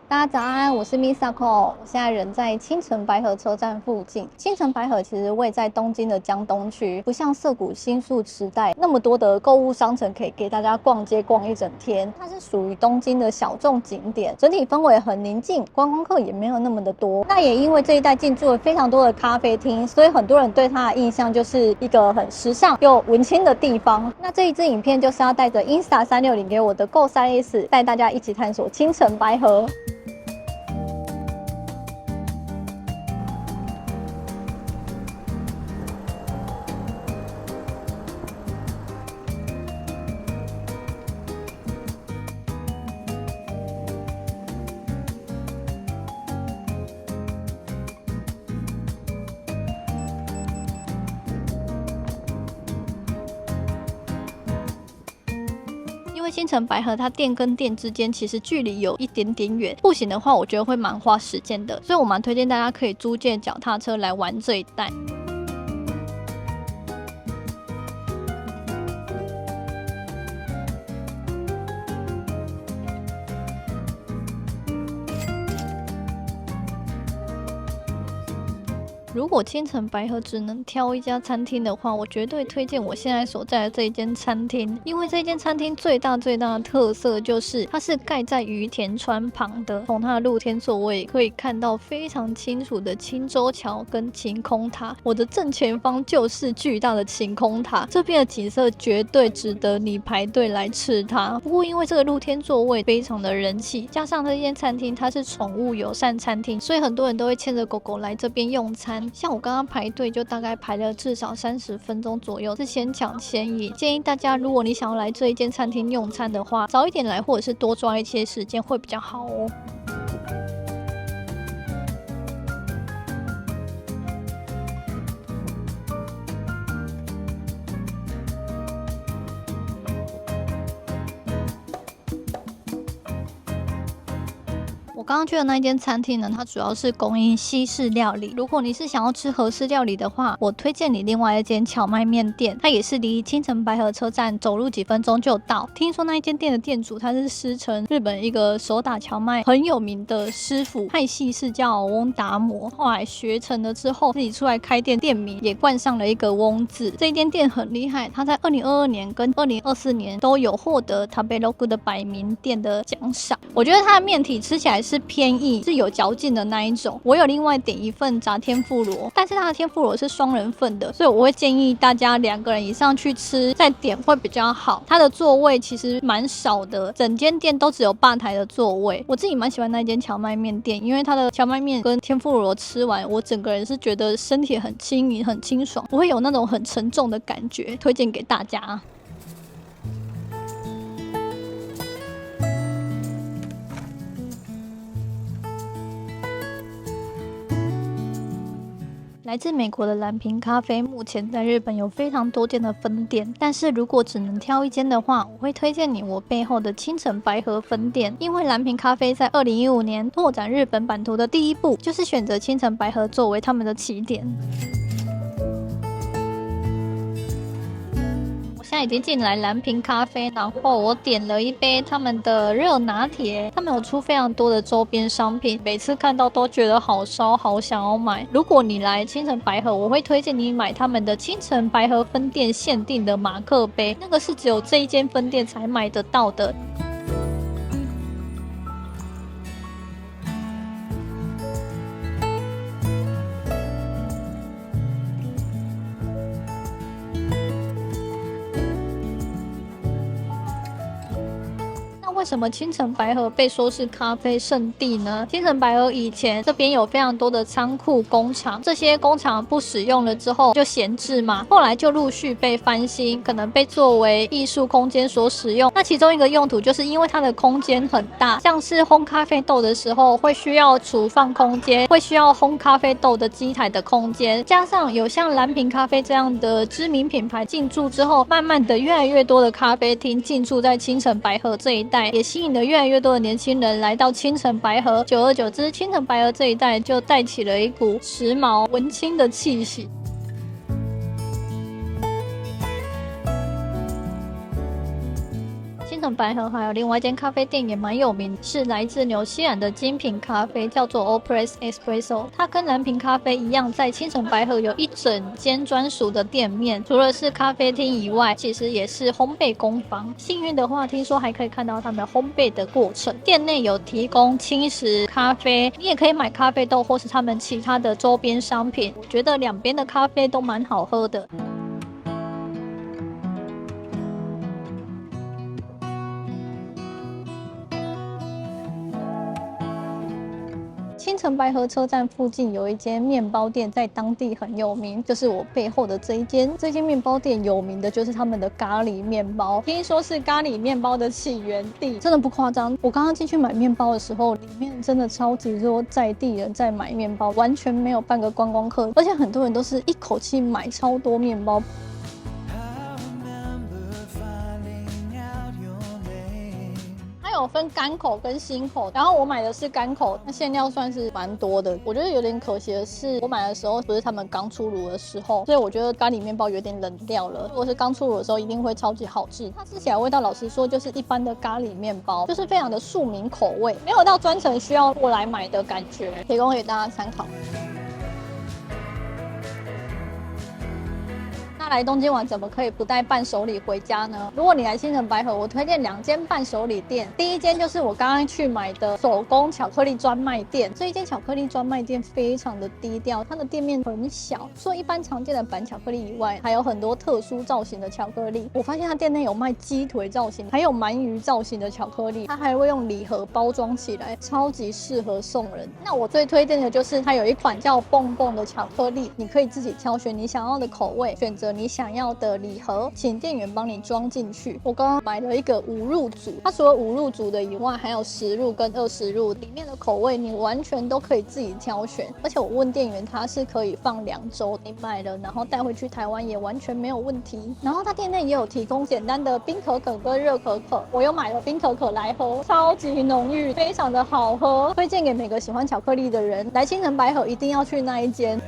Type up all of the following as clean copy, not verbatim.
大家早安，我是 Misako，我现在人在青城白河车站附近。青城白河其实位在东京的江东区，不像涩谷新宿时代那么多的购物商城可以给大家逛街逛一整天。它是属于东京的小众景点，整体氛围很宁静，观光客也没有那么的多。那也因为这一带进驻了非常多的咖啡厅，所以很多人对它的印象就是一个很时尚又文青的地方。那这一支影片就是要带着 Insta360给我的 Go 3S 带大家一起探索青城白河。因为青城白河它店跟店之间其实距离有一点点远，步行的话我觉得会蛮花时间的，所以我蛮推荐大家可以租借脚踏车来玩这一带。如果青城白河只能挑一家餐厅的话，我绝对推荐我现在所在的这一间餐厅，因为这间餐厅最大的特色就是它是盖在于田川旁的，从它的露天座位可以看到非常清楚的青州桥跟晴空塔。我的正前方就是巨大的晴空塔，这边的景色绝对值得你排队来吃它。不过因为这个露天座位非常的人气，加上这间餐厅它是宠物友善餐厅，所以很多人都会牵着狗狗来这边用餐。像我刚刚排队就大概排了至少30分钟左右，是先抢先赢。建议大家如果你想要来这一间餐厅用餐的话，早一点来或者是多抓一些时间会比较好哦。我刚刚去的那一间餐厅呢，它主要是供应西式料理。如果你是想要吃和式料理的话，我推荐你另外一间荞麦面店，它也是离青城白河车站走路几分钟就到。听说那一间店的店主他是师承日本一个手打荞麦很有名的师傅，派系是叫翁达摩，后来学成了之后自己出来开店，店名也冠上了一个翁字。这一间店很厉害，它在2022年跟2024年都有获得 Tabelog 的百名店的奖赏。我觉得它的面体吃起来是偏硬，是有嚼劲的那一种。我有另外点一份炸天妇罗，但是它的天妇罗是双人份的，所以我会建议大家2个人以上去吃再点会比较好。它的座位其实蛮少的，整间店都只有吧台的座位。我自己蛮喜欢那间荞麦面店，因为它的荞麦面跟天妇罗吃完，我整个人是觉得身体很轻盈很清爽，不会有那种很沉重的感觉，推荐给大家。来自美国的蓝瓶咖啡目前在日本有非常多间的分店，但是如果只能挑一间的话，我会推荐你我背后的青城白河分店。因为蓝瓶咖啡在2015年拓展日本版图的第一步，就是选择青城白河作为他们的起点。现在已经进来蓝瓶咖啡，然后我点了一杯他们的热拿铁。他们有出非常多的周边商品，每次看到都觉得好烧，好想要买。如果你来青城白河，我会推荐你买他们的青城白河分店限定的马克杯，那个是只有这一间分店才买得到的。为什么青城白河被说是咖啡圣地呢？青城白河以前这边有非常多的仓库工厂，这些工厂不使用了之后就闲置嘛，后来就陆续被翻新，可能被作为艺术空间所使用。那其中一个用途就是因为它的空间很大，像是烘咖啡豆的时候会需要储放空间，会需要烘咖啡豆的机台的空间，加上有像蓝瓶咖啡这样的知名品牌进驻之后，慢慢的越来越多的咖啡厅进驻在青城白河这一带，也吸引了越来越多的年轻人来到青城白河。久而久之，青城白河这一带就带起了一股时髦文青的气息。青城白河还有另外一间咖啡店也蛮有名，是来自纽西兰的精品咖啡，叫做 Opress Espresso。它跟蓝瓶咖啡一样，在青城白河有一整间专属的店面，除了是咖啡厅以外，其实也是烘焙工坊。幸运的话，听说还可以看到他们烘焙的过程。店内有提供轻食、咖啡，你也可以买咖啡豆或是他们其他的周边商品。我觉得两边的咖啡都蛮好喝的。青城白河车站附近有一间面包店，在当地很有名，就是我背后的这一间。这间面包店有名的就是他们的咖喱面包，听说是咖喱面包的起源地，真的不夸张。我刚刚进去买面包的时候，里面真的超级多在地人在买面包，完全没有半个观光客，而且很多人都是一口气买超多面包。有分干口跟新口，然后我买的是干口，那馅料算是蛮多的。我觉得有点可惜的是，我买的时候不是他们刚出炉的时候，所以我觉得咖喱面包有点冷掉了。如果是刚出炉的时候，一定会超级好吃。它吃起来味道，老实说就是一般的咖喱面包，就是非常的庶民口味，没有到专程需要过来买的感觉，提供给大家参考。来东京玩怎么可以不带伴手礼回家呢？如果你来青城白河，我推荐2间伴手礼店。第一间就是我刚刚去买的手工巧克力专卖店。这一间巧克力专卖店非常的低调，它的店面很小，除了一般常见的板巧克力以外，还有很多特殊造型的巧克力。我发现它店内有卖鸡腿造型，还有鳗鱼造型的巧克力，它还会用礼盒包装起来，超级适合送人。那我最推荐的就是它有一款叫蹦蹦的巧克力，你可以自己挑选你想要的口味，选择你想要的礼盒，请店员帮你装进去。我刚刚买了一个5入组，它除了5入组的以外，还有10入跟20入，里面的口味你完全都可以自己挑选。而且我问店员，它是可以放2周，你买了然后带回去台湾也完全没有问题。然后它店内也有提供简单的冰可可跟热可可，我有买了冰可可来喝，超级浓郁，非常的好喝，推荐给每个喜欢巧克力的人。来青城白河一定要去那一间。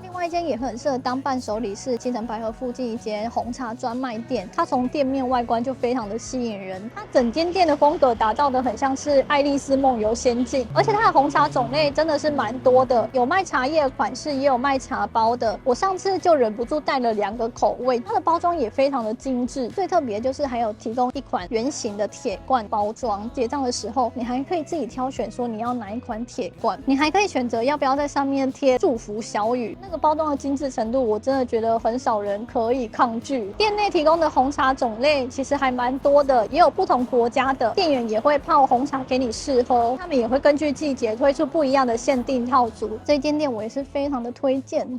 另外一间也很适合当伴手礼，是青城白河附近一间红茶专卖店。它从店面外观就非常的吸引人，它整间店的风格打造的很像是爱丽丝梦游仙境，而且它的红茶种类真的是蛮多的，有卖茶叶款式，也有卖茶包的。我上次就忍不住带了2个口味，它的包装也非常的精致。最特别就是还有提供一款圆形的铁罐包装，结账的时候你还可以自己挑选说你要哪一款铁罐，你还可以选择要不要在上面贴祝福小语。那个包装的精致程度，我真的觉得很少人可以抗拒。店内提供的红茶种类其实还蛮多的，也有不同国家的，店员也会泡红茶给你试喝，他们也会根据季节推出不一样的限定套组。这间店我也是非常的推荐。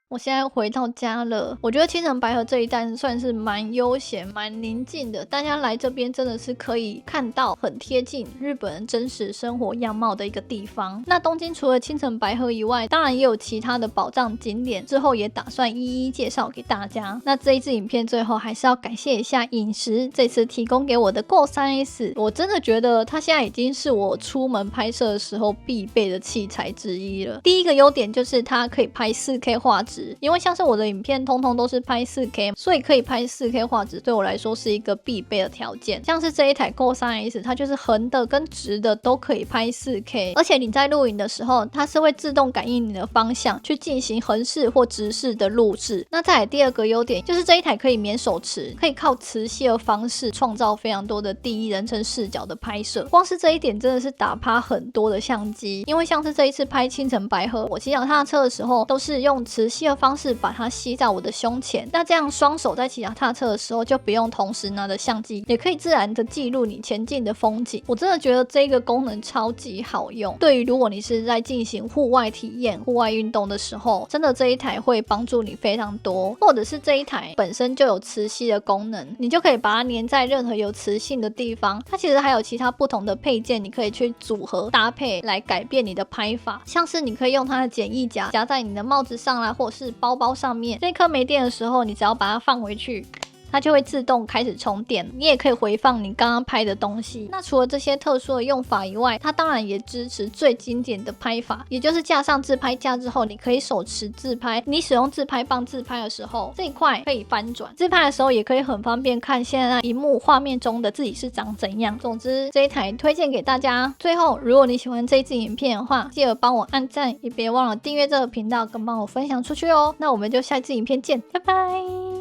我现在回到家了，我觉得青城白河这一带算是蛮悠闲、蛮宁静的。大家来这边真的是可以看到很贴近日本人真实生活样貌的一个地方。那东京除了青城白河以外，当然也有其他的宝藏景点，之后也打算一一介绍给大家。那这一支影片最后还是要感谢一下饮食这次提供给我的 Go 3S， 我真的觉得它现在已经是我出门拍摄的时候必备的器材之一了。第一个优点就是它可以拍 4K 画质。因为像是我的影片通通都是拍 4K， 所以可以拍 4K 画质对我来说是一个必备的条件。像是这一台 Go 3S， 它就是横的跟直的都可以拍 4K， 而且你在录影的时候，它是会自动感应你的方向去进行横式或直式的录制。那再来第二个优点就是这一台可以免手持，可以靠磁吸的方式创造非常多的第一人称视角的拍摄。光是这一点真的是打趴很多的相机，因为像是这一次拍青城白河，我骑脚踏车的时候都是用磁吸的方式把它吸在我的胸前，那这样双手在骑脚踏车的时候就不用同时拿着相机，也可以自然的记录你前进的风景。我真的觉得这个功能超级好用，对于如果你是在进行户外体验、户外运动的时候，真的这一台会帮助你非常多。或者是这一台本身就有磁吸的功能，你就可以把它粘在任何有磁性的地方。它其实还有其他不同的配件，你可以去组合搭配来改变你的拍法，像是你可以用它的简易夹夹在你的帽子上啦，或者是包包上面。这一颗没电的时候，你只要把它放回去，它就会自动开始充电。你也可以回放你刚刚拍的东西。那除了这些特殊的用法以外，它当然也支持最经典的拍法，也就是架上自拍架之后，你可以手持自拍。你使用自拍棒自拍的时候，这一块可以翻转，自拍的时候也可以很方便看现在荧幕画面中的自己是长怎样。总之这一台推荐给大家。最后，如果你喜欢这一支影片的话，记得帮我按赞，也别忘了订阅这个频道跟帮我分享出去哦。那我们就下一支影片见，拜拜。